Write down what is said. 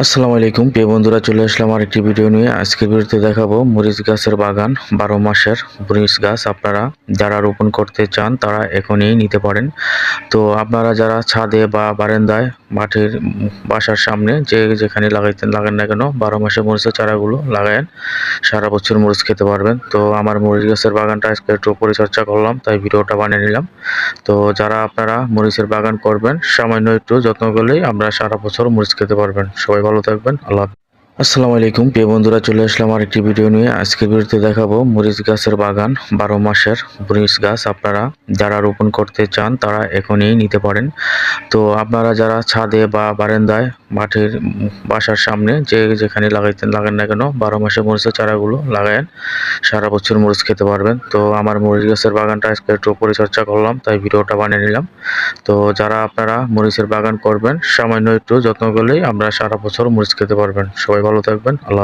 আসসালামু আলাইকুম প্রিয় বন্ধুরা, চলে আসলাম আরেকটি ভিডিও নিয়ে। আজকের ভিডিওতে দেখাবো মরিচ গাছের বাগান, 12 মাসের মরিচ গাছ। আপনারা যারা রোপণ করতে চান তারা এখনই নিতে পারেন। তো আপনারা যারা ছাদে বা বারান্দায়, মাঠের বাসার সামনে যেখানে লাগান না কেন, 12 মাসের মরিচের চারাগুলো লাগায়েন, সারা বছর মরিচ খেতে পারবেন। তো আমার মরিচ গাছের বাগানটা আজকে একটু পরিচর্যা করলাম, তাই ভিডিওটা বানিয়ে নিলাম। তো যারা আপনারা মরিচের বাগান করবেন, সামান্য একটু যত্ন করলেই আমরা সারা বছর মরিচ খেতে পারবেন। সবাই ভালো থাকবেন। আল্লাহ হাফেজ। আসসালামু আলাইকুম প্রিয় বন্ধুরা, চলে আসলাম আরেকটি ভিডিও নিয়ে। আজকের ভিডিওতে দেখাবো মরিচ গাছের বাগান, 12 মাসের মরিচ গাছ। আপনারা যারা রোপণ করতে চান তারা এখনই নিতে পারেন। তো আপনারা যারা ছাদে বা বারান্দায়, মাঠের বাসার সামনে যেখানে লাগান না কেন, 12 মাসের মরিচের চারাগুলো লাগায়েন, সারা বছর মরিচ খেতে পারবেন। তো আমার মরিচ গাছের বাগানটা আজকে একটু পরিচর্যা করলাম, তাই ভিডিওটা বানিয়ে নিলাম। তো যারা আপনারা মরিচের বাগান করবেন, সামান্য একটু যত্ন করলেই আমরা সারা বছর মরিচ খেতে পারবেন। সবাই ভালো থাকবেন। আল্লাহ হাফেজ।